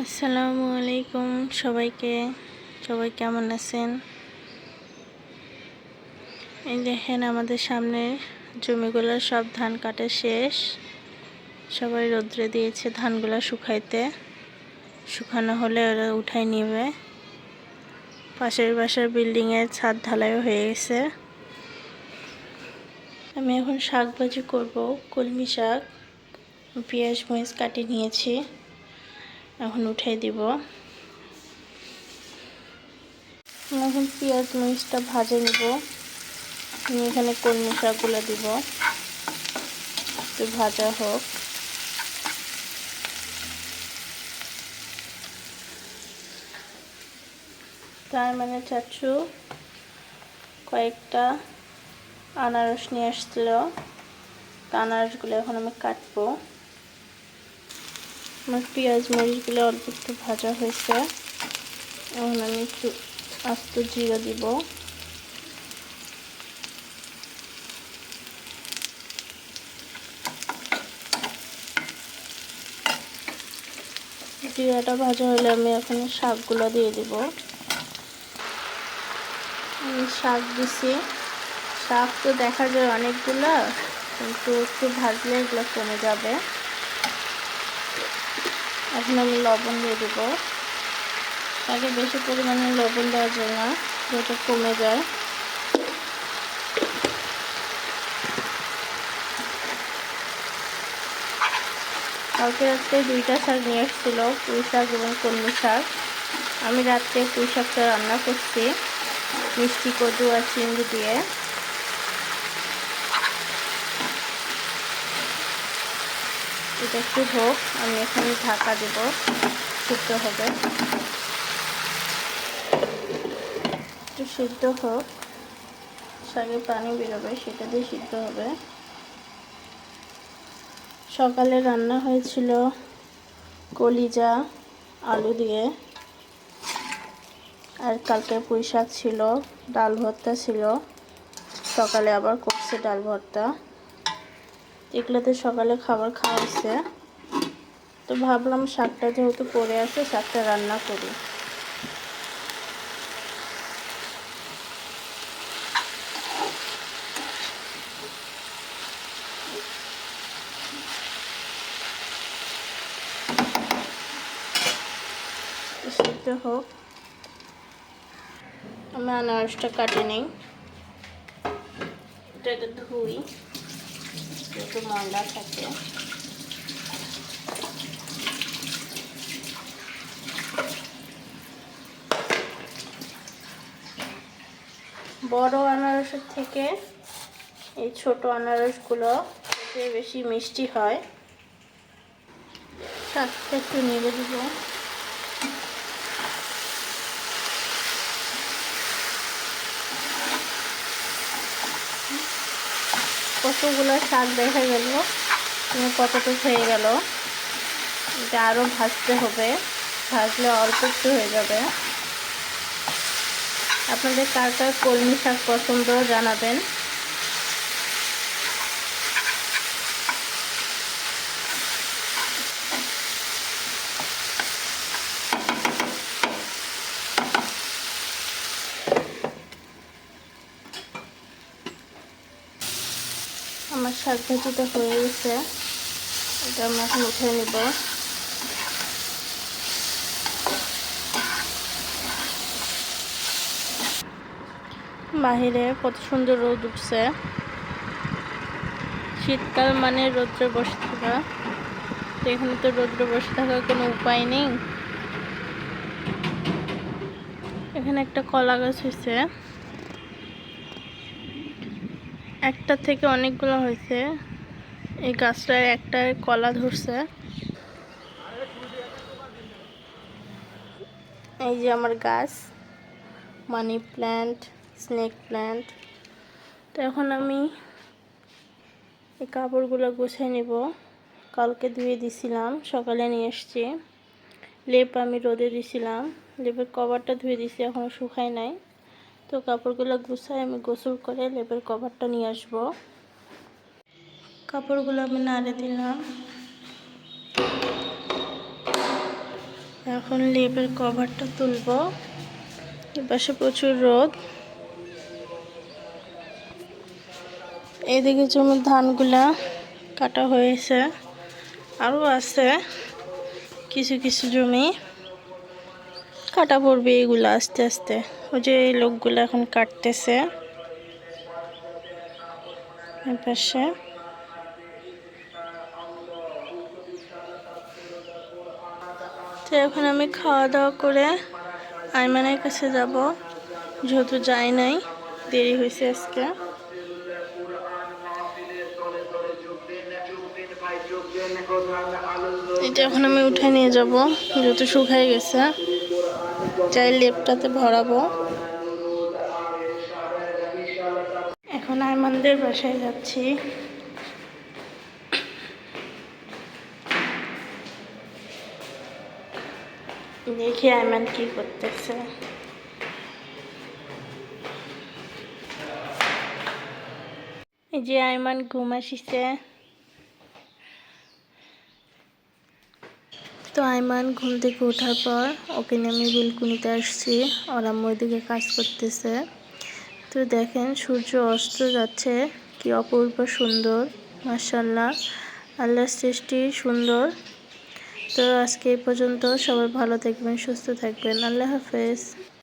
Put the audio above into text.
আসসালামু আলাইকুম সবাইকে। সবাই কেমন আছেন? এই দেখেন আমাদের সামনে জমিগুলো সব ধান কাটা শেষ। সবাই রোদ্রে দিয়েছে ধানগুলো শুকাইতে। শুকানো হলে ওরা উঠাই নেবে। পাশের বাসার বিল্ডিংয়ের ছাদ ঢালাইও হয়ে গেছে। আমি এখন শাক ভাজি করব, কলমি শাক। পেঁয়াজ মরিচ কাটি নিয়েছি, এখন উঠাই দিব। এখন পেঁয়াজ মরিচটা ভাজে নিব। আমি এখানে কলমি শাকগুলো দিব, একটু ভাজা হোক। তার মানে চাচু কয়েকটা আনারস নিয়ে আসছিল, আনারসগুলো এখন আমি কাটবো। আমার পেঁয়াজ মরিচগুলো অল্প একটু ভাজা হয়েছে, এখন আমি একটু আস্ত জিরা দিব। জিরাটা ভাজা হলে আমি এখন শাকগুলো দিয়ে দিব। আমি শাক দিছি। শাক তো দেখা যায় অনেকগুলো, কিন্তু একটু ভাজলে এগুলো কমে যাবে। এখন আমি লবণ দিয়ে দেব। শাকে বেশি পরিমাণে লবণ দেওয়া যায় না, যেটা কমে যায়। কালকে রাত্রে দুইটা শাক নিয়ে এসেছিল, পুঁই শাক এবং কলমি শাক। আমি রাত্রে পুঁই শাকটা রান্না করছি মিষ্টি কদু আর চিংড়ি দিয়ে। এটা একটু হোক, আমি এখানে ঢাকা দেব, সিদ্ধ হবে। একটু সিদ্ধ হোক, শাকে পানি বেরোবে, সেটা দিয়ে সিদ্ধ হবে। সকালে রান্না হয়েছিল কলিজা আলু দিয়ে, আর কালকে পুঁই শাক ছিল, ডাল ভর্তা ছিল। সকালে আবার করছে ডাল ভর্তা। এগুলোতে সকালে খাবার খাওয়া হয়েছে, তো ভাবলাম শাকটা যেহেতু পড়ে আছে, শাকটা রান্না করি। সিদ্ধ হোক, আমি আনারসটা কাটে নিই। এটা ধুই, একটু ময়লা থাকে। বড় আনারসের থেকে এই ছোট আনারসগুলো খেতে বেশি মিষ্টি হয়। শাকটা একটু নেড়ে দিব। কতগুলো শাক দেখা গেল, কতটুকু হয়ে গেল। এটা আরও ভাজতে হবে, ভাজলে অল্প একটু হয়ে যাবে। আপনাদের কার কার কলমি শাক পছন্দ জানাবেন। আমার শাক ভাজিটা হয়ে গেছে, এটা আমরা এখন উঠে নিব। বাহিরে কত সুন্দর রোদ উঠছে। শীতকাল মানে রোদ্রে বসে থাকা, তো এখানে তো রোদ্রে বসে থাকার কোনো উপায় নেই। এখানে একটা কলা গাছ হয়েছে, একটা থেকে অনেকগুলো হয়েছে। এই গাছটায় একটা কলা ধরছে। এই যে আমার গাছ, মানি প্ল্যান্ট, স্নেক প্ল্যান্ট। তো এখন আমি এই কাপড়গুলো গুছিয়ে নেব। কালকে ধুয়ে দিছিলাম, সকালে নিয়ে এসছি। লেপ আমি রোদে দিছিলাম, লেপের কভারটা ধুয়ে দিছি, এখনও শুকায় নাই। তো কাপড়গুলো গুছায় আমি গোসল করে লেপের কভারটা নিয়ে আসব। কাপড়গুলো আমি নাড়ে দিলাম। এখন লেপের কভারটা তুলবো। এপাশে প্রচুর রোদ। এদিকে জমির ধানগুলা কাটা হয়েছে, আরও আছে কিছু কিছু জমি কাটা পড়বে। এগুলো আস্তে আস্তে ওই যে এই লোকগুলো এখন কাটতেছে। এপাশে তো এখন আমি খাওয়া দাওয়া করে আইমানের কাছে যাব, যেহেতু যাই নাই, দেরি হয়েছে আজকে। এটা এখন আমি উঠে নিয়ে যাব, যেহেতু শুকাই গেছে, চাই লেপটাতে ভরাবো। এখন আইমানদের বাসায় যাচ্ছি। দেখি আইমান কি করতেছে। এই যে আইমান ঘুম আসিছে। তো আইমান ঘুম থেকে ওঠার পর ওকে নিয়ে আমি বেলকুনিতে আসছি। ওর আম্মু ওইদিকে কাজ করতেছে। তো দেখেন সূর্য অস্ত যাচ্ছে, কি অপূর্ব সুন্দর, মাশাআল্লাহ, আল্লাহর সৃষ্টি সুন্দর। তো আজকে এই পর্যন্ত, সবাই ভালো থাকবেন, সুস্থ থাকবেন, আল্লাহ হাফেজ।